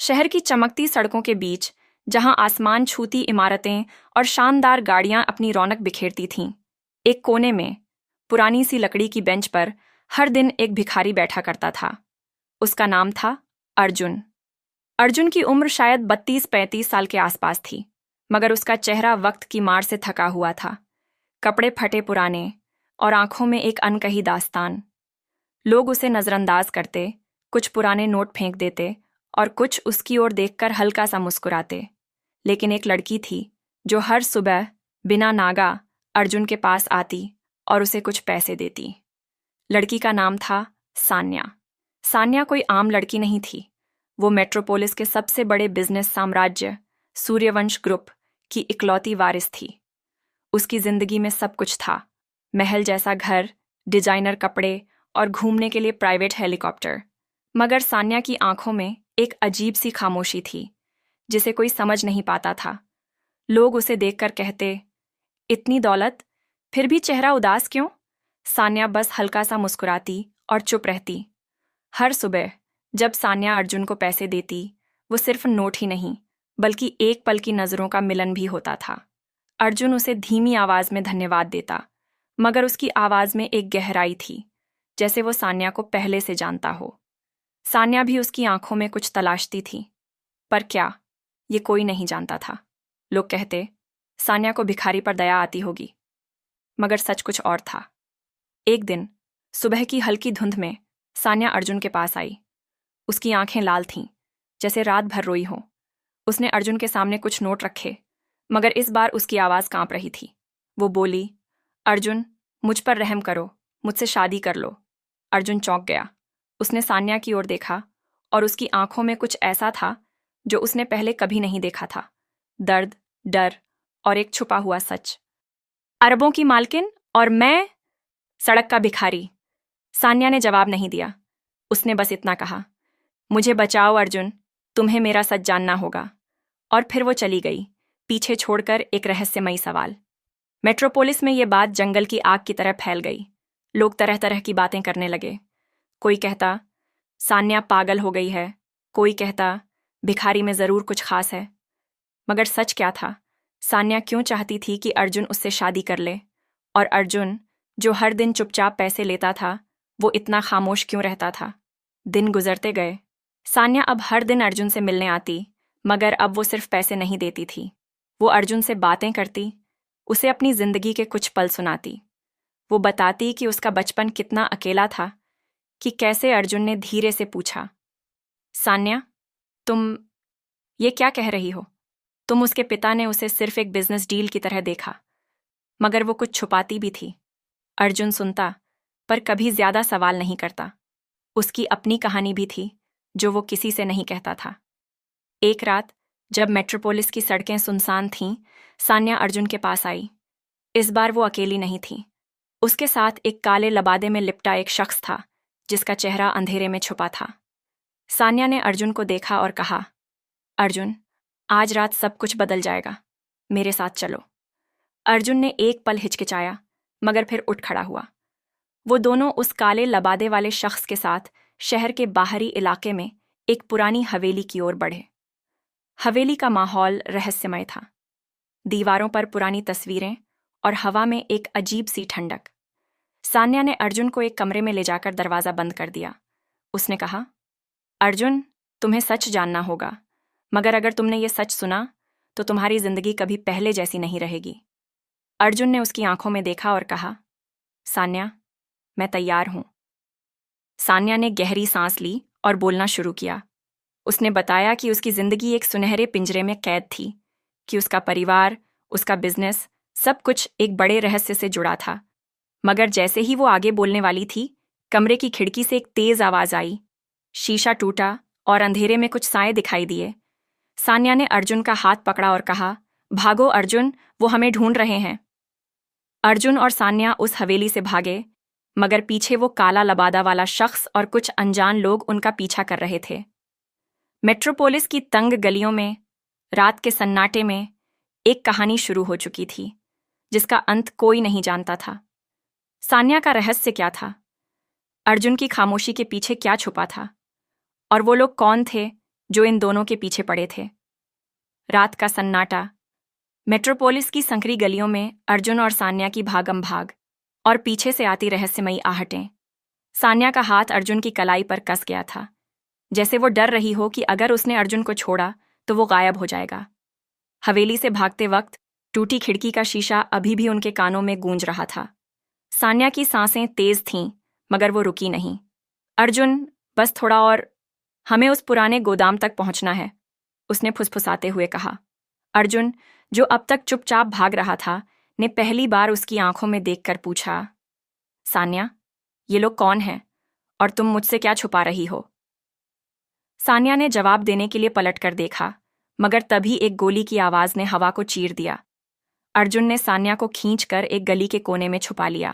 शहर की चमकती सड़कों के बीच, जहां आसमान छूती इमारतें और शानदार गाड़ियां अपनी रौनक बिखेरती थीं, एक कोने में पुरानी सी लकड़ी की बेंच पर हर दिन एक भिखारी बैठा करता था। उसका नाम था अर्जुन। अर्जुन की उम्र शायद 32-35 साल के आसपास थी, मगर उसका चेहरा वक्त की मार से थका हुआ था। कपड़े फटे पुराने और आंखों में एक अनकही दास्तान। लोग उसे नजरअंदाज करते, कुछ पुराने नोट फेंक देते और कुछ उसकी ओर देखकर हल्का सा मुस्कुराते। लेकिन एक लड़की थी जो हर सुबह बिना नागा अर्जुन के पास आती और उसे कुछ पैसे देती। लड़की का नाम था सान्या। सान्या कोई आम लड़की नहीं थी। वो मेट्रोपोलिस के सबसे बड़े बिजनेस साम्राज्य सूर्यवंश ग्रुप की इकलौती वारिस थी। उसकी जिंदगी में सब कुछ था, महल जैसा घर, डिजाइनर कपड़े और घूमने के लिए प्राइवेट हेलीकॉप्टर। मगर सान्या की आंखों में एक अजीब सी खामोशी थी, जिसे कोई समझ नहीं पाता था। लोग उसे देखकर कहते, इतनी दौलत, फिर भी चेहरा उदास क्यों? सान्या बस हल्का सा मुस्कुराती और चुप रहती। हर सुबह जब सान्या अर्जुन को पैसे देती, वो सिर्फ नोट ही नहीं, बल्कि एक पल की नज़रों का मिलन भी होता था। अर्जुन उसे धीमी आवाज में धन्यवाद देता, मगर उसकी आवाज में एक गहराई थी, जैसे वो सान्या को पहले से जानता हो। सान्या भी उसकी आंखों में कुछ तलाशती थी, पर क्या, ये कोई नहीं जानता था। लोग कहते, सान्या को भिखारी पर दया आती होगी, मगर सच कुछ और था। एक दिन सुबह की हल्की धुंध में सान्या अर्जुन के पास आई। उसकी आंखें लाल थीं, जैसे रात भर रोई हो। उसने अर्जुन के सामने कुछ नोट रखे, मगर इस बार उसकी आवाज कांप रही थी। वो बोली, अर्जुन, मुझ पर रहम करो, मुझसे शादी कर लो। अर्जुन चौंक गया। उसने सान्या की ओर देखा और उसकी आंखों में कुछ ऐसा था जो उसने पहले कभी नहीं देखा था। दर्द, डर और एक छुपा हुआ सच। अरबों की मालकिन और मैं सड़क का भिखारी। सान्या ने जवाब नहीं दिया। उसने बस इतना कहा, मुझे बचाओ अर्जुन, तुम्हें मेरा सच जानना होगा। और फिर वो चली गई, पीछे छोड़कर एक रहस्यमयी सवाल। मेट्रोपोलिस में ये बात जंगल की आग की तरह फैल गई। लोग तरह तरह की बातें करने लगे। कोई कहता, सान्या पागल हो गई है। कोई कहता, भिखारी में जरूर कुछ खास है। मगर सच क्या था? सान्या क्यों चाहती थी कि अर्जुन उससे शादी कर ले? और अर्जुन, जो हर दिन चुपचाप पैसे लेता था, वो इतना खामोश क्यों रहता था? दिन गुजरते गए। सान्या अब हर दिन अर्जुन से मिलने आती, मगर अब वो सिर्फ पैसे नहीं देती थी। वो अर्जुन से बातें करती, उसे अपनी जिंदगी के कुछ पल सुनाती। वो बताती कि उसका बचपन कितना अकेला था, कि कैसे अर्जुन ने धीरे से पूछा, सान्या, तुम ये क्या कह रही हो? तुम उसके पिता ने उसे सिर्फ एक बिजनेस डील की तरह देखा, मगर वो कुछ छुपाती भी थी। अर्जुन सुनता, पर कभी ज्यादा सवाल नहीं करता। उसकी अपनी कहानी भी थी, जो वो किसी से नहीं कहता था। एक रात जब मेट्रोपोलिस की सड़कें सुनसान थीं, सान्या अर्जुन के पास आई। इस बार वो अकेली नहीं थी। उसके साथ एक काले लबादे में लिपटा एक शख्स था, जिसका चेहरा अंधेरे में छुपा था। सान्या ने अर्जुन को देखा और कहा, अर्जुन, आज रात सब कुछ बदल जाएगा, मेरे साथ चलो। अर्जुन ने एक पल हिचकिचाया, मगर फिर उठ खड़ा हुआ। वो दोनों उस काले लबादे वाले शख्स के साथ शहर के बाहरी इलाके में एक पुरानी हवेली की ओर बढ़े। हवेली का माहौल रहस्यमय था। दीवारों पर पुरानी तस्वीरें और हवा में एक अजीब सी ठंडक। सान्या ने अर्जुन को एक कमरे में ले जाकर दरवाजा बंद कर दिया। उसने कहा, अर्जुन, तुम्हें सच जानना होगा, मगर अगर तुमने ये सच सुना तो तुम्हारी जिंदगी कभी पहले जैसी नहीं रहेगी। अर्जुन ने उसकी आंखों में देखा और कहा, सान्या, मैं तैयार हूं। सान्या ने गहरी सांस ली और बोलना शुरू किया। उसने बताया कि उसकी जिंदगी एक सुनहरे पिंजरे में कैद थी, कि उसका परिवार, उसका बिजनेस, सब कुछ एक बड़े रहस्य से जुड़ा था। मगर जैसे ही वो आगे बोलने वाली थी, कमरे की खिड़की से एक तेज आवाज आई। शीशा टूटा और अंधेरे में कुछ साए दिखाई दिए। सान्या ने अर्जुन का हाथ पकड़ा और कहा, भागो अर्जुन, वो हमें ढूंढ रहे हैं। अर्जुन और सान्या उस हवेली से भागे, मगर पीछे वो काला लबादा वाला शख्स और कुछ अनजान लोग उनका पीछा कर रहे थे। मेट्रोपोलिस की तंग गलियों में, रात के सन्नाटे में एक कहानी शुरू हो चुकी थी, जिसका अंत कोई नहीं जानता था। सान्या का रहस्य क्या था? अर्जुन की खामोशी के पीछे क्या छुपा था? और वो लोग कौन थे जो इन दोनों के पीछे पड़े थे। रात का सन्नाटा, मेट्रोपोलिस की संकरी गलियों में अर्जुन और सान्या की भागम भाग और पीछे से आती रहस्यमयी आहटें। सान्या का हाथ अर्जुन की कलाई पर कस गया था, जैसे वो डर रही हो कि अगर उसने अर्जुन को छोड़ा तो वो गायब हो जाएगा। हवेली से भागते वक्त टूटी खिड़की का शीशा अभी भी उनके कानों में गूंज रहा था। सान्या की सांसें तेज थीं, मगर वो रुकी नहीं। अर्जुन, बस थोड़ा और, हमें उस पुराने गोदाम तक पहुंचना है, उसने फुसफुसाते हुए कहा। अर्जुन, जो अब तक चुपचाप भाग रहा था, ने पहली बार उसकी आंखों में देखकर पूछा, सान्या, ये लोग कौन हैं और तुम मुझसे क्या छुपा रही हो? सान्या ने जवाब देने के लिए पलटकर देखा, मगर तभी एक गोली की आवाज ने हवा को चीर दिया। अर्जुन ने सान्या को खींचकर एक गली के कोने में छुपा लिया।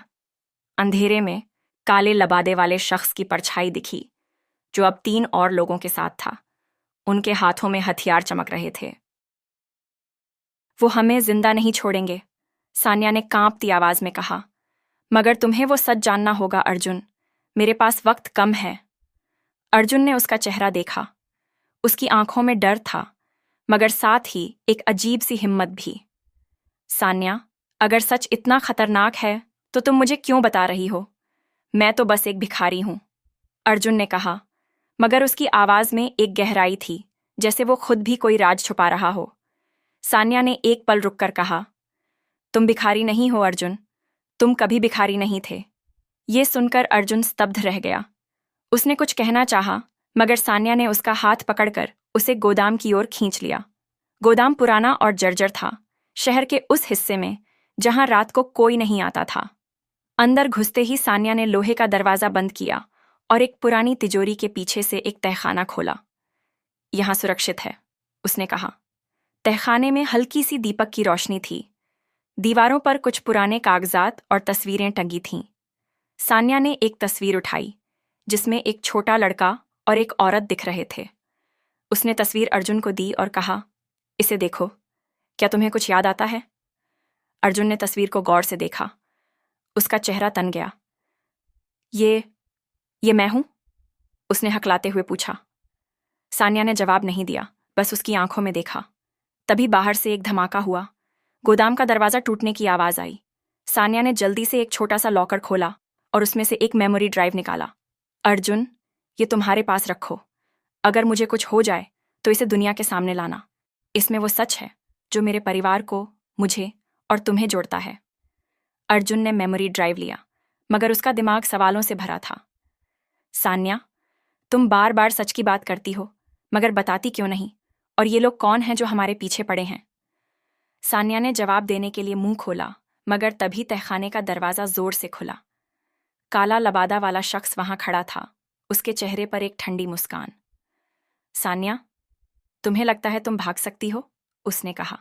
अंधेरे में काले लबादे वाले शख्स की परछाई दिखी, जो अब 3 और लोगों के साथ था। उनके हाथों में हथियार चमक रहे थे। वो हमें जिंदा नहीं छोड़ेंगे, सान्या ने कांपती आवाज में कहा। मगर तुम्हें वो सच जानना होगा अर्जुन, मेरे पास वक्त कम है। अर्जुन ने उसका चेहरा देखा। उसकी आंखों में डर था, मगर साथ ही एक अजीब सी हिम्मत भी। सान्या, अगर सच इतना खतरनाक है तो तुम मुझे क्यों बता रही हो? मैं तो बस एक भिखारी हूं, अर्जुन ने कहा, मगर उसकी आवाज में एक गहराई थी, जैसे वो खुद भी कोई राज छुपा रहा हो। सान्या ने एक पल रुककर कहा, तुम भिखारी नहीं हो अर्जुन, तुम कभी भिखारी नहीं थे। ये सुनकर अर्जुन स्तब्ध रह गया। उसने कुछ कहना चाहा, मगर सान्या ने उसका हाथ पकड़कर उसे गोदाम की ओर खींच लिया। गोदाम पुराना और जर्जर था, शहर के उस हिस्से में जहां रात को कोई नहीं आता था। अंदर घुसते ही सान्या ने लोहे का दरवाजा बंद किया और एक पुरानी तिजोरी के पीछे से एक तहखाना खोला। यहां सुरक्षित है, उसने कहा। तहखाने में हल्की सी दीपक की रोशनी थी। दीवारों पर कुछ पुराने कागजात और तस्वीरें टंगी थीं। सान्या ने एक तस्वीर उठाई, जिसमें एक छोटा लड़का और एक औरत दिख रहे थे। उसने तस्वीर अर्जुन को दी और कहा, इसे देखो, क्या तुम्हें कुछ याद आता है? अर्जुन ने तस्वीर को गौर से देखा। उसका चेहरा तन गया। ये मैं हूं? उसने हकलाते हुए पूछा। सान्या ने जवाब नहीं दिया, बस उसकी आंखों में देखा। तभी बाहर से एक धमाका हुआ। गोदाम का दरवाजा टूटने की आवाज आई। सान्या ने जल्दी से एक छोटा सा लॉकर खोला और उसमें से एक मेमोरी ड्राइव निकाला। अर्जुन, ये तुम्हारे पास रखो। अगर मुझे कुछ हो जाए तो इसे दुनिया के सामने लाना। इसमें वो सच है जो मेरे परिवार को, मुझे और तुम्हें जोड़ता है। अर्जुन ने मेमोरी ड्राइव लिया, मगर उसका दिमाग सवालों से भरा था। सान्या, तुम बार बार सच की बात करती हो, मगर बताती क्यों नहीं? और ये लोग कौन हैं जो हमारे पीछे पड़े हैं? सान्या ने जवाब देने के लिए मुंह खोला, मगर तभी तहखाने का दरवाजा जोर से खुला। काला लबादा वाला शख्स वहां खड़ा था, उसके चेहरे पर एक ठंडी मुस्कान। सान्या, तुम्हें लगता है तुम भाग सकती हो? उसने कहा।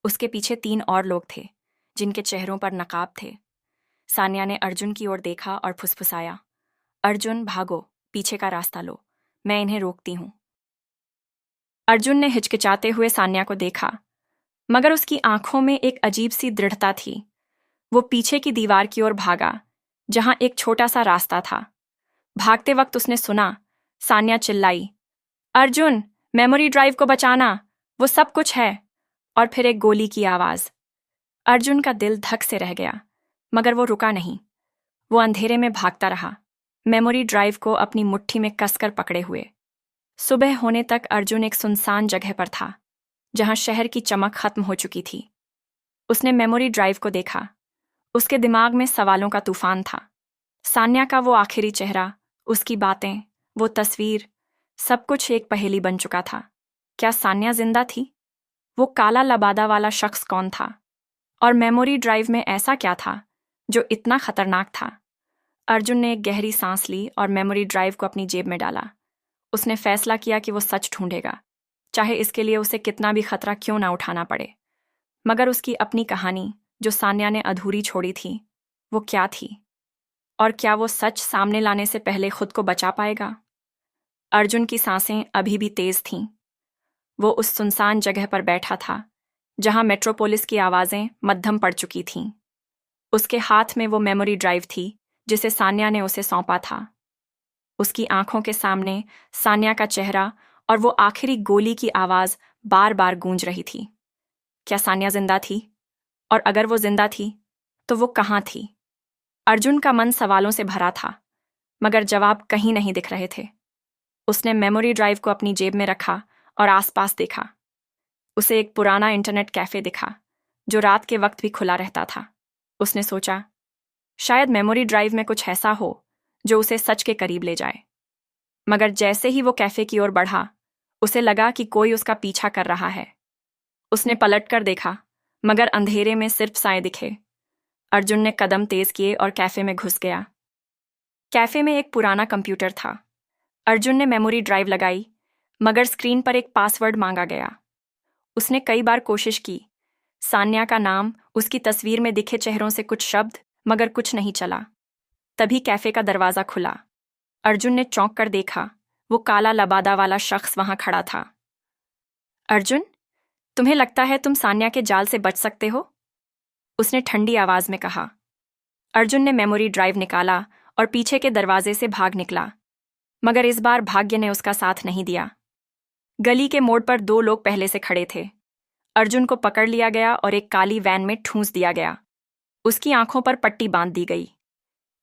उसके पीछे 3 और लोग थे, जिनके चेहरों पर नकाब थे। सान्या ने अर्जुन की ओर देखा और फुसफुसाया, अर्जुन भागो, पीछे का रास्ता लो, मैं इन्हें रोकती हूं। अर्जुन ने हिचकिचाते हुए सान्या को देखा, मगर उसकी आंखों में एक अजीब सी दृढ़ता थी। वो पीछे की दीवार की ओर भागा, जहां एक छोटा सा रास्ता था। भागते वक्त उसने सुना, सान्या चिल्लाई, अर्जुन, मेमोरी ड्राइव को बचाना, वो सब कुछ है। और फिर एक गोली की आवाज। अर्जुन का दिल धक से रह गया, मगर वो रुका नहीं। वो अंधेरे में भागता रहा, मेमोरी ड्राइव को अपनी मुट्ठी में कसकर पकड़े हुए। सुबह होने तक अर्जुन एक सुनसान जगह पर था, जहां शहर की चमक खत्म हो चुकी थी। उसने मेमोरी ड्राइव को देखा। उसके दिमाग में सवालों का तूफान था। सान्या का वो आखिरी चेहरा, उसकी बातें, वो तस्वीर, सब कुछ एक पहेली बन चुका था। क्या सान्या जिंदा थी? वो काला लबादा वाला शख्स कौन था? और मेमोरी ड्राइव में ऐसा क्या था जो इतना खतरनाक था? अर्जुन ने एक गहरी सांस ली और मेमोरी ड्राइव को अपनी जेब में डाला। उसने फैसला किया कि वो सच ढूंढेगा, चाहे इसके लिए उसे कितना भी खतरा क्यों ना उठाना पड़े। मगर उसकी अपनी कहानी, जो सान्या ने अधूरी छोड़ी थी, वो क्या थी? और क्या वो सच सामने लाने से पहले खुद को बचा पाएगा? अर्जुन की सांसें अभी भी तेज थीं। वो उस सुनसान जगह पर बैठा था, जहां मेट्रोपोलिस की आवाजें मद्धम पड़ चुकी थीं। उसके हाथ में वो मेमोरी ड्राइव थी, जिसे सान्या ने उसे सौंपा था। उसकी आंखों के सामने सान्या का चेहरा और वो आखिरी गोली की आवाज बार बार गूंज रही थी। क्या सान्या जिंदा थी? और अगर वो जिंदा थी तो वो कहाँ थी? अर्जुन का मन सवालों से भरा था, मगर जवाब कहीं नहीं दिख रहे थे। उसने मेमोरी ड्राइव को अपनी जेब में रखा और आसपास देखा। उसे एक पुराना इंटरनेट कैफे दिखा जो रात के वक्त भी खुला रहता था। उसने सोचा, शायद मेमोरी ड्राइव में कुछ ऐसा हो जो उसे सच के करीब ले जाए। मगर जैसे ही वो कैफे की ओर बढ़ा, उसे लगा कि कोई उसका पीछा कर रहा है। उसने पलटकर देखा, मगर अंधेरे में सिर्फ साए दिखे। अर्जुन ने कदम तेज किए और कैफे में घुस गया। कैफे में एक पुराना कंप्यूटर था। अर्जुन ने मेमोरी ड्राइव लगाई, मगर स्क्रीन पर एक पासवर्ड मांगा गया। उसने कई बार कोशिश की, सान्या का नाम, उसकी तस्वीर में दिखे चेहरों से कुछ शब्द, मगर कुछ नहीं चला। तभी कैफे का दरवाजा खुला। अर्जुन ने चौंक कर देखा, वो काला लबादा वाला शख्स वहां खड़ा था। अर्जुन, तुम्हें लगता है तुम सान्या के जाल से बच सकते हो? उसने ठंडी आवाज में कहा। अर्जुन ने मेमोरी ड्राइव निकाला और पीछे के दरवाजे से भाग निकला, मगर इस बार भाग्य ने उसका साथ नहीं दिया। गली के मोड़ पर दो लोग पहले से खड़े थे। अर्जुन को पकड़ लिया गया और एक काली वैन में ठूंस दिया गया। उसकी आंखों पर पट्टी बांध दी गई।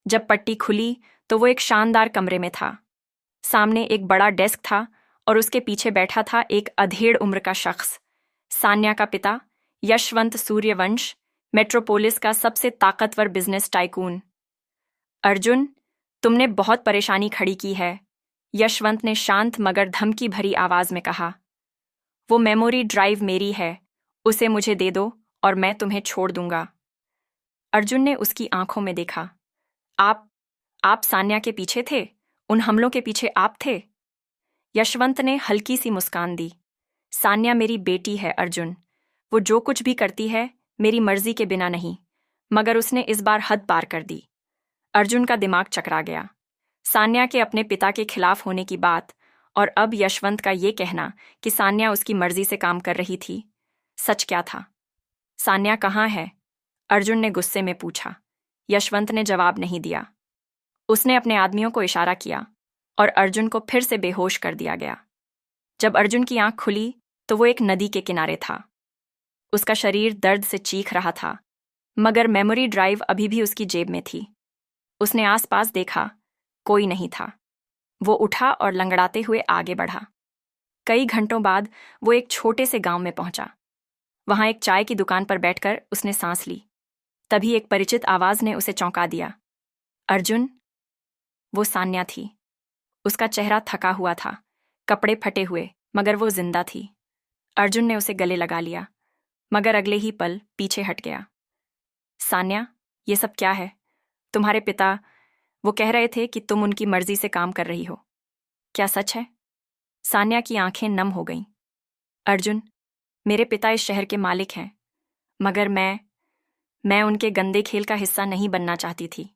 जब पट्टी खुली तो वो एक शानदार कमरे में था। सामने एक बड़ा डेस्क था और उसके पीछे बैठा था एक अधेड़ उम्र का शख्स, सान्या का पिता, यशवंत सूर्यवंश, मेट्रोपोलिस का सबसे ताकतवर बिजनेस टाइकून। अर्जुन, तुमने बहुत परेशानी खड़ी की है, यशवंत ने शांत मगर धमकी भरी आवाज में कहा। वो मेमोरी ड्राइव मेरी है, उसे मुझे दे दो और मैं तुम्हें छोड़ दूंगा। अर्जुन ने उसकी आंखों में देखा। आप सान्या के पीछे थे? उन हमलों के पीछे आप थे? यशवंत ने हल्की सी मुस्कान दी। सान्या मेरी बेटी है अर्जुन। वो जो कुछ भी करती है मेरी मर्जी के बिना नहीं, मगर उसने इस बार हद पार कर दी। अर्जुन का दिमाग चकरा गया। सान्या के अपने पिता के खिलाफ होने की बात, और अब यशवंत का ये कहना कि सान्या उसकी मर्जी से काम कर रही थी। सच क्या था? सान्या कहाँ है? अर्जुन ने गुस्से में पूछा। यशवंत ने जवाब नहीं दिया। उसने अपने आदमियों को इशारा किया और अर्जुन को फिर से बेहोश कर दिया गया। जब अर्जुन की आंख खुली तो वो एक नदी के किनारे था। उसका शरीर दर्द से चीख रहा था, मगर मेमोरी ड्राइव अभी भी उसकी जेब में थी। उसने आसपास देखा, कोई नहीं था। वो उठा और लंगड़ाते हुए आगे बढ़ा। कई घंटों बाद वो एक छोटे से गांव में पहुंचा। वहां एक चाय की दुकान पर बैठकर उसने सांस ली। तभी एक परिचित आवाज ने उसे चौंका दिया। अर्जुन! वो सान्या थी। उसका चेहरा थका हुआ था, कपड़े फटे हुए, मगर वो जिंदा थी। अर्जुन ने उसे गले लगा लिया, मगर अगले ही पल पीछे हट गया। सान्या, ये सब क्या है? तुम्हारे पिता, वो कह रहे थे कि तुम उनकी मर्जी से काम कर रही हो। क्या सच है? सान्या की आंखें नम हो गईं। अर्जुन, मेरे पिता इस शहर के मालिक हैं, मगर मैं उनके गंदे खेल का हिस्सा नहीं बनना चाहती थी।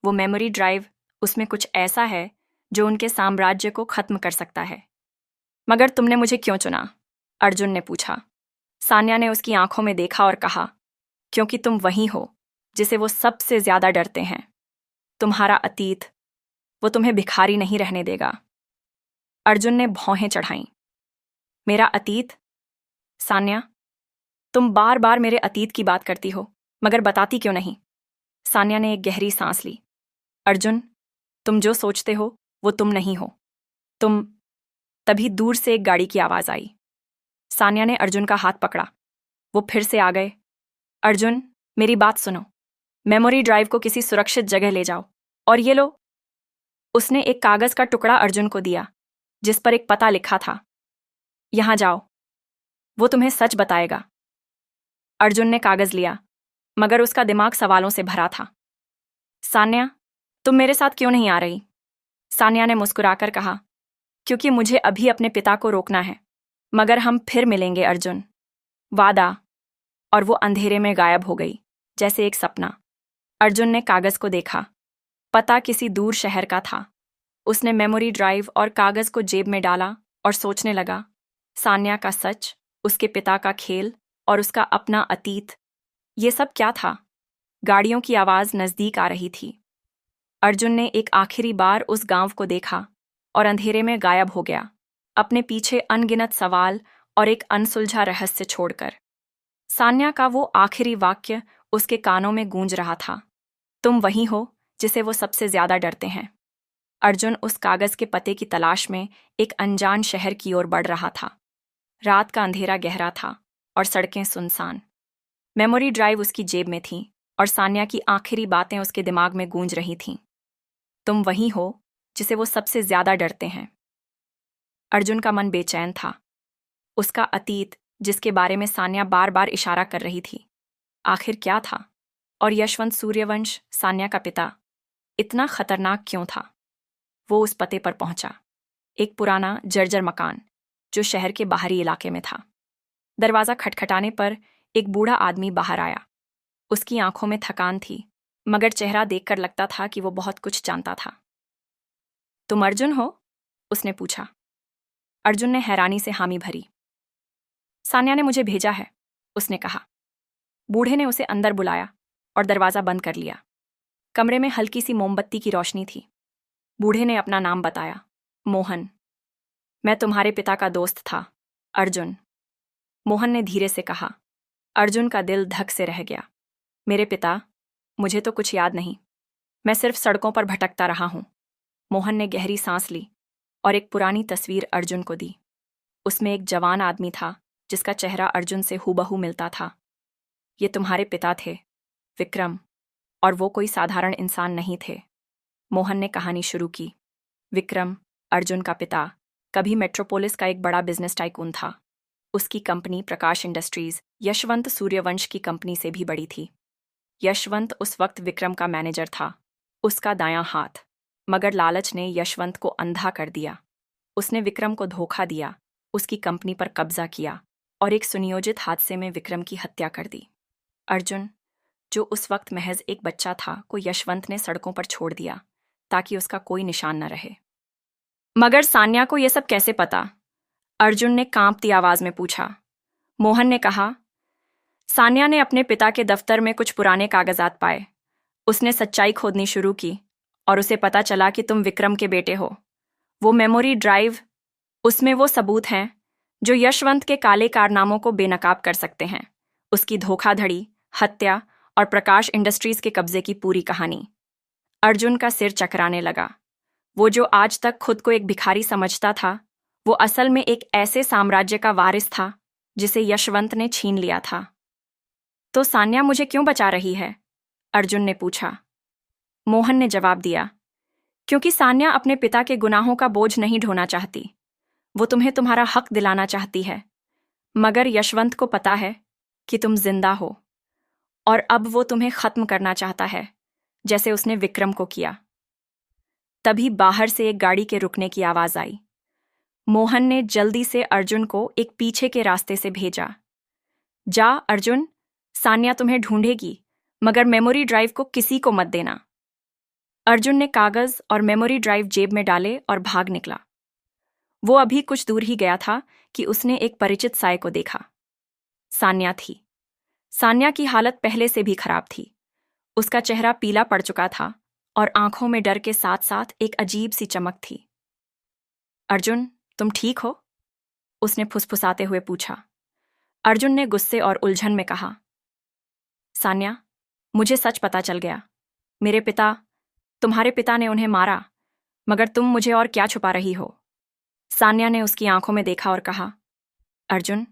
वो मेमोरी ड्राइव, उसमें कुछ ऐसा है जो उनके साम्राज्य को खत्म कर सकता है। मगर तुमने मुझे क्यों चुना? अर्जुन ने पूछा। सान्या ने उसकी आंखों में देखा और कहा, क्योंकि तुम वही हो जिसे वो सबसे ज्यादा डरते हैं। तुम्हारा अतीत, वो तुम्हें भिखारी नहीं रहने देगा। अर्जुन ने भौहें चढ़ाईं। मेरा अतीत? सान्या, तुम बार बार मेरे अतीत की बात करती हो, मगर बताती क्यों नहीं? सान्या ने एक गहरी सांस ली। अर्जुन, तुम जो सोचते हो वो तुम नहीं हो। तभी दूर से एक गाड़ी की आवाज आई। सान्या ने अर्जुन का हाथ पकड़ा। वो फिर से आ गए। अर्जुन, मेरी बात सुनो। मेमोरी ड्राइव को किसी सुरक्षित जगह ले जाओ, और ये लो। उसने एक कागज का टुकड़ा अर्जुन को दिया, जिस पर एक पता लिखा था। यहां जाओ, वो तुम्हें सच बताएगा। अर्जुन ने कागज लिया, मगर उसका दिमाग सवालों से भरा था। सान्या, तुम मेरे साथ क्यों नहीं आ रही? सान्या ने मुस्कुराकर कहा, क्योंकि मुझे अभी अपने पिता को रोकना है, मगर हम फिर मिलेंगे अर्जुन, वादा। और वो अंधेरे में गायब हो गई, जैसे एक सपना। अर्जुन ने कागज को देखा। पता किसी दूर शहर का था। उसने मेमोरी ड्राइव और कागज को जेब में डाला और सोचने लगा, सान्या का सच, उसके पिता का खेल और उसका अपना अतीत, ये सब क्या था? गाड़ियों की आवाज नजदीक आ रही थी। अर्जुन ने एक आखिरी बार उस गांव को देखा और अंधेरे में गायब हो गया। अपने पीछे अनगिनत सवाल और एक अनसुलझा रहस्य छोड़कर। सान्या का वो आखिरी वाक्य उसके कानों में गूंज रहा था, तुम वही हो जिसे वो सबसे ज्यादा डरते हैं। अर्जुन उस कागज के पते की तलाश में एक अनजान शहर की ओर बढ़ रहा था। रात का अंधेरा गहरा था और सड़कें सुनसान। मेमोरी ड्राइव उसकी जेब में थी और सान्या की आखिरी बातें उसके दिमाग में गूंज रही थीं। तुम वही हो जिसे वो सबसे ज्यादा डरते हैं। अर्जुन का मन बेचैन था। उसका अतीत, जिसके बारे में सान्या बार बार इशारा कर रही थी, आखिर क्या था? और यशवंत सूर्यवंश, सान्या का पिता, इतना खतरनाक क्यों था? वो उस पते पर पहुंचा। एक पुराना जर्जर मकान जो शहर के बाहरी इलाके में था। दरवाजा खटखटाने पर एक बूढ़ा आदमी बाहर आया। उसकी आंखों में थकान थी, मगर चेहरा देखकर लगता था कि वो बहुत कुछ जानता था। तुम अर्जुन हो? उसने पूछा। अर्जुन ने हैरानी से हामी भरी। सान्या ने मुझे भेजा है, उसने कहा। बूढ़े ने उसे अंदर बुलाया और दरवाजा बंद कर लिया। कमरे में हल्की सी मोमबत्ती की रोशनी थी। बूढ़े ने अपना नाम बताया, मोहन। मैं तुम्हारे पिता का दोस्त था, अर्जुन। मोहन ने धीरे से कहा। अर्जुन का दिल धक से रह गया। मेरे पिता? मुझे तो कुछ याद नहीं। मैं सिर्फ सड़कों पर भटकता रहा हूं। मोहन ने गहरी सांस ली और एक पुरानी तस्वीर अर्जुन को दी। उसमें एक जवान आदमी था जिसका चेहरा अर्जुन से हूबहू मिलता था। ये तुम्हारे पिता थे, विक्रम, और वो कोई साधारण इंसान नहीं थे। मोहन ने कहानी शुरू की। विक्रम, अर्जुन का पिता, कभी मेट्रोपोलिस का एक बड़ा बिजनेस टाइकून था। उसकी कंपनी प्रकाश इंडस्ट्रीज यशवंत सूर्यवंश की कंपनी से भी बड़ी थी। यशवंत उस वक्त विक्रम का मैनेजर था, उसका दायां हाथ। मगर लालच ने यशवंत को अंधा कर दिया। उसने विक्रम को धोखा दिया, उसकी कंपनी पर कब्जा किया और एक सुनियोजित हादसे में विक्रम की हत्या कर दी। अर्जुन, जो उस वक्त महज एक बच्चा था, को यशवंत ने सड़कों पर छोड़ दिया ताकि उसका कोई निशान न रहे। मगर सान्या को यह सब कैसे पता? अर्जुन ने कांपती आवाज में पूछा। मोहन ने कहा, सान्या ने अपने पिता के दफ्तर में कुछ पुराने कागजात पाए। उसने सच्चाई खोदनी शुरू की और उसे पता चला कि तुम विक्रम के बेटे हो। वो मेमोरी ड्राइव, उसमें वो सबूत हैं जो यशवंत के काले कारनामों को बेनकाब कर सकते हैं। उसकी धोखाधड़ी, हत्या और प्रकाश इंडस्ट्रीज के कब्जे की पूरी कहानी। अर्जुन का सिर चकराने लगा। वो जो आज तक खुद को एक भिखारी समझता था, वो असल में एक ऐसे साम्राज्य का वारिस था जिसे यशवंत ने छीन लिया था। तो सान्या मुझे क्यों बचा रही है? अर्जुन ने पूछा। मोहन ने जवाब दिया, क्योंकि सान्या अपने पिता के गुनाहों का बोझ नहीं ढोना चाहती। वो तुम्हें तुम्हारा हक दिलाना चाहती है। मगर यशवंत को पता है कि तुम जिंदा हो और अब वो तुम्हें खत्म करना चाहता है, जैसे उसने विक्रम को किया। तभी बाहर से एक गाड़ी के रुकने की आवाज आई। मोहन ने जल्दी से अर्जुन को एक पीछे के रास्ते से भेजा। जा अर्जुन, सान्या तुम्हें ढूंढेगी, मगर मेमोरी ड्राइव को किसी को मत देना। अर्जुन ने कागज और मेमोरी ड्राइव जेब में डाले और भाग निकला। वो अभी कुछ दूर ही गया था कि उसने एक परिचित साय को देखा। सान्या थी। सान्या की हालत पहले से भी खराब थी। उसका चेहरा पीला पड़ चुका था और आंखों में डर के साथ साथ एक अजीब सी चमक थी। अर्जुन, तुम ठीक हो? उसने फुसफुसाते हुए पूछा। अर्जुन ने गुस्से और उलझन में कहा, सान्या, मुझे सच पता चल गया। मेरे पिता, तुम्हारे पिता ने उन्हें मारा, मगर तुम मुझे और क्या छुपा रही हो? सान्या ने उसकी आंखों में देखा और कहा, अर्जुन,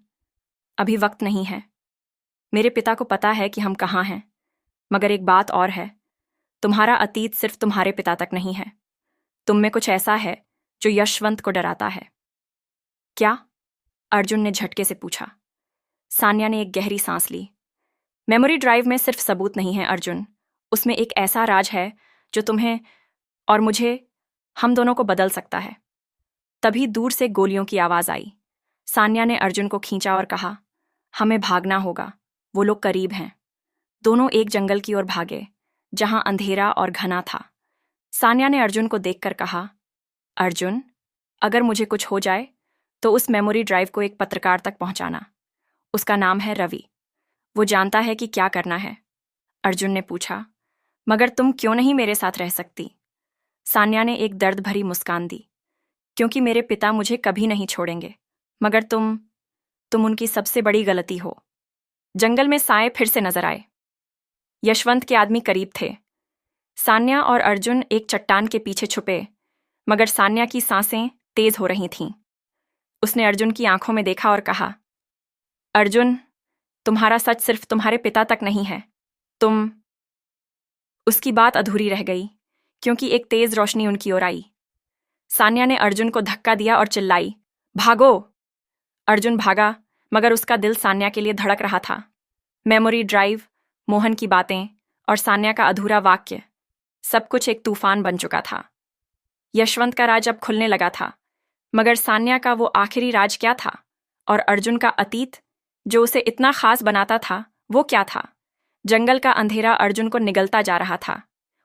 अभी वक्त नहीं है। मेरे पिता को पता है कि हम कहाँ हैं, मगर एक बात और है, तुम्हारा अतीत सिर्फ तुम्हारे पिता तक नहीं है। तुम में कुछ ऐसा है जो यशवंत को डराता है। क्या? अर्जुन ने झटके से पूछा। सान्या ने एक गहरी सांस ली। मेमोरी ड्राइव में सिर्फ सबूत नहीं है अर्जुन, उसमें एक ऐसा राज है जो तुम्हें और मुझे, हम दोनों को बदल सकता है। तभी दूर से गोलियों की आवाज आई। सान्या ने अर्जुन को खींचा और कहा, हमें भागना होगा, वो लोग करीब हैं। दोनों एक जंगल की ओर भागे जहां अंधेरा और घना था। सान्या ने अर्जुन को देखकर कहा, अर्जुन, अगर मुझे कुछ हो जाए तो उस मेमोरी ड्राइव को एक पत्रकार तक पहुंचाना। उसका नाम है रवि। वो जानता है कि क्या करना है। अर्जुन ने पूछा, मगर तुम क्यों नहीं मेरे साथ रह सकती? सान्या ने एक दर्द भरी मुस्कान दी। क्योंकि मेरे पिता मुझे कभी नहीं छोड़ेंगे। मगर तुम उनकी सबसे बड़ी गलती हो। जंगल में साए फिर से नजर आए। यशवंत के आदमी करीब थे। सान्या और अर्जुन एक चट्टान के पीछे छुपे, मगर सान्या की सांसें तेज हो रही थीं। उसने अर्जुन की आंखों में देखा और कहा, अर्जुन, तुम्हारा सच सिर्फ तुम्हारे पिता तक नहीं है। तुम। उसकी बात अधूरी रह गई, क्योंकि एक तेज रोशनी उनकी ओर आई। सान्या ने अर्जुन को धक्का दिया और चिल्लाई, भागो! अर्जुन भागा, मगर उसका दिल सान्या के लिए धड़क रहा था। मेमोरी ड्राइव, मोहन की बातें और सान्या का अधूरा वाक्य, सब कुछ एक तूफान बन चुका था। यशवंत का राज अब खुलने लगा था, मगर सान्या का वो आखिरी राज क्या था? और अर्जुन का अतीत, जो उसे इतना खास बनाता था, वो क्या था? जंगल का अंधेरा अर्जुन को निगलता जा रहा था।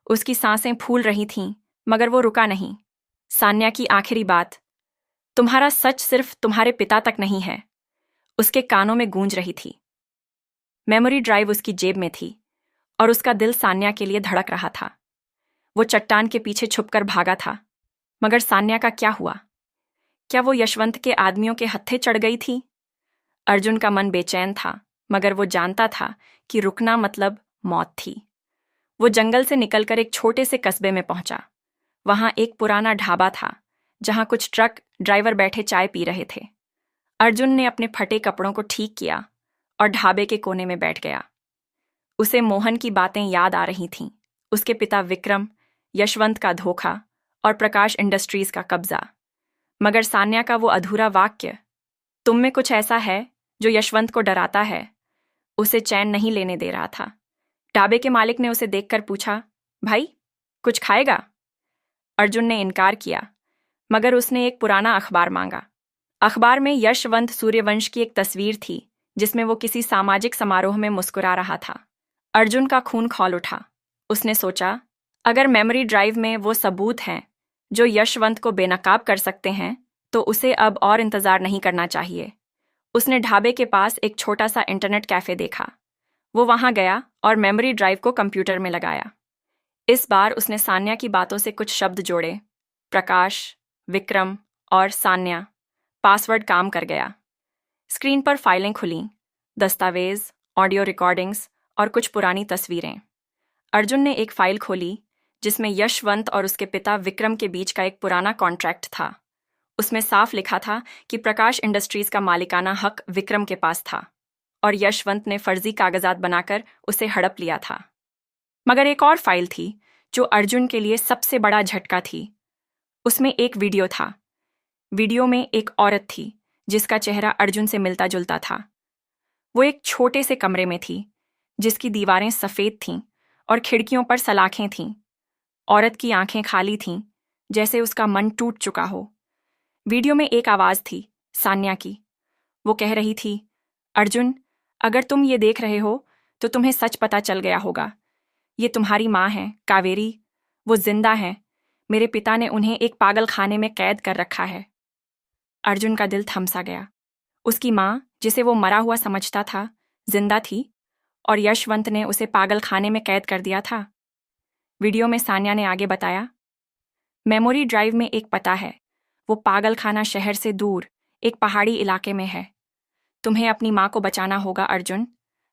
उसकी सांसें फूल रही थीं, मगर वो रुका नहीं। सान्या की आखिरी बात, तुम्हारा सच सिर्फ तुम्हारे पिता तक नहीं है, उसके कानों में गूंज रही थी। मेमोरी ड्राइव उसकी जेब में थी, और उसका दिल सान्या के लिए धड़क रहा था। वो चट्टान के पीछे छुपकर भागा था, मगर सान्या का क्या हुआ? क्या वो यशवंत के आदमियों के हत्थे चढ़ गई थी? अर्जुन का मन बेचैन था, मगर वो जानता था कि रुकना मतलब मौत थी। वो जंगल से निकलकर एक छोटे से कस्बे में पहुंचा। वहां एक पुराना ढाबा था, जहां कुछ ट्रक ड्राइवर बैठे चाय पी रहे थे। अर्जुन ने अपने फटे कपड़ों को ठीक किया और ढाबे के कोने में बैठ गया। उसे मोहन की बातें याद आ रही थीं, उसके पिता विक्रम, यशवंत का धोखा और प्रकाश इंडस्ट्रीज का कब्जा। मगर सान्या का वो अधूरा वाक्य, तुम में कुछ ऐसा है जो यशवंत को डराता है, उसे चैन नहीं लेने दे रहा था। ढाबे के मालिक ने उसे देखकर पूछा, भाई, कुछ खाएगा? अर्जुन ने इनकार किया, मगर उसने एक पुराना अखबार मांगा। अखबार में यशवंत सूर्यवंश की एक तस्वीर थी, जिसमें वो किसी सामाजिक समारोह में मुस्कुरा रहा था। अर्जुन का खून खौल उठा। उसने सोचा, अगर मेमोरी ड्राइव में वो सबूत हैं जो यशवंत को बेनकाब कर सकते हैं, तो उसे अब और इंतजार नहीं करना चाहिए। उसने ढाबे के पास एक छोटा सा इंटरनेट कैफे देखा। वो वहां गया और मेमोरी ड्राइव को कंप्यूटर में लगाया। इस बार उसने सान्या की बातों से कुछ शब्द जोड़े, प्रकाश, विक्रम और सान्या। पासवर्ड काम कर गया। स्क्रीन पर फाइलें खुलीं, दस्तावेज, ऑडियो रिकॉर्डिंग्स और कुछ पुरानी तस्वीरें। अर्जुन ने एक फाइल खोली, जिसमें यशवंत और उसके पिता विक्रम के बीच का एक पुराना कॉन्ट्रैक्ट था। उसमें साफ लिखा था कि प्रकाश इंडस्ट्रीज का मालिकाना हक विक्रम के पास था, और यशवंत ने फर्जी कागजात बनाकर उसे हड़प लिया था। मगर एक और फाइल थी, जो अर्जुन के लिए सबसे बड़ा झटका थी। उसमें एक वीडियो था। वीडियो में एक औरत थी, जिसका चेहरा अर्जुन से मिलता जुलता था। वो एक छोटे से कमरे में थी, जिसकी दीवारें सफ़ेद थीं और खिड़कियों पर सलाखें थीं। औरत की आंखें खाली थीं, जैसे उसका मन टूट चुका हो। वीडियो में एक आवाज़ थी, सान्या की। वो कह रही थी, अर्जुन, अगर तुम ये देख रहे हो तो तुम्हें सच पता चल गया होगा। ये तुम्हारी माँ है, कावेरी। वो जिंदा है। मेरे पिता ने उन्हें एक पागल खाने में कैद कर रखा है। अर्जुन का दिल थम सा गया। उसकी माँ, जिसे वो मरा हुआ समझता था, जिंदा थी, और यशवंत ने उसे पागल खाने में कैद कर दिया था। वीडियो में सान्या ने आगे बताया, मेमोरी ड्राइव में एक पता है। वो पागल खाना शहर से दूर एक पहाड़ी इलाके में है। तुम्हें अपनी माँ को बचाना होगा अर्जुन,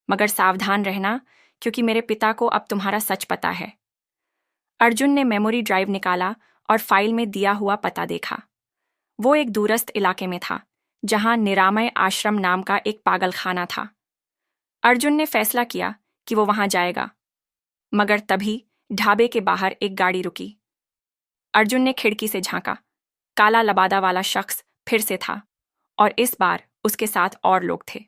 मगर सावधान रहना, क्योंकि मेरे पिता को अब तुम्हारा सच पता है। अर्जुन ने मेमोरी ड्राइव निकाला और फाइल में दिया हुआ पता देखा। वो एक दूरस्थ इलाके में था, जहां निरामय आश्रम नाम का एक पागल खाना था। अर्जुन ने फैसला किया कि वो वहां जाएगा, मगर तभी ढाबे के बाहर एक गाड़ी रुकी। अर्जुन ने खिड़की से झांका। काला लबादा वाला शख्स फिर से था, और इस बार उसके साथ और लोग थे।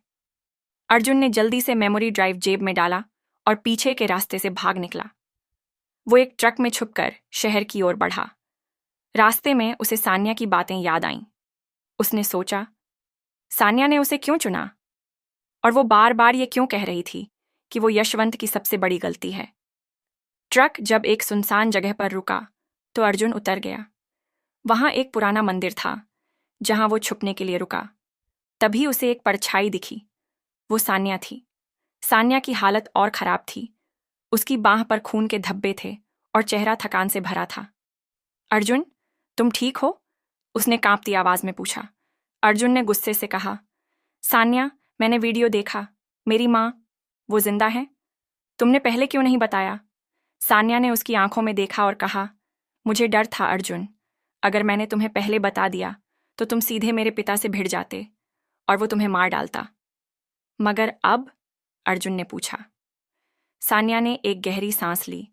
अर्जुन ने जल्दी से मेमोरी ड्राइव जेब में डाला और पीछे के रास्ते से भाग निकला। वो एक ट्रक में छुपकर शहर की ओर बढ़ा। रास्ते में उसे सान्या की बातें याद आईं। उसने सोचा, सान्या ने उसे क्यों चुना, और वो बार बार ये क्यों कह रही थी कि वो यशवंत की सबसे बड़ी गलती है। ट्रक जब एक सुनसान जगह पर रुका तो अर्जुन उतर गया। वहां एक पुराना मंदिर था, जहां वो छुपने के लिए रुका। तभी उसे एक परछाई दिखी। वो सान्या थी। सान्या की हालत और खराब थी। उसकी बांह पर खून के धब्बे थे और चेहरा थकान से भरा था। अर्जुन, तुम ठीक हो? उसने कांपती आवाज में पूछा। अर्जुन ने गुस्से से कहा, सान्या, मैंने वीडियो देखा। मेरी माँ, वो जिंदा है? तुमने पहले क्यों नहीं बताया? सान्या ने उसकी आंखों में देखा और कहा, मुझे डर था अर्जुन। अगर मैंने तुम्हें पहले बता दिया तो तुम सीधे मेरे पिता से भिड़ जाते और वो तुम्हें मार डालता। मगर अब? अर्जुन ने पूछा। सान्या ने एक गहरी सांस ली।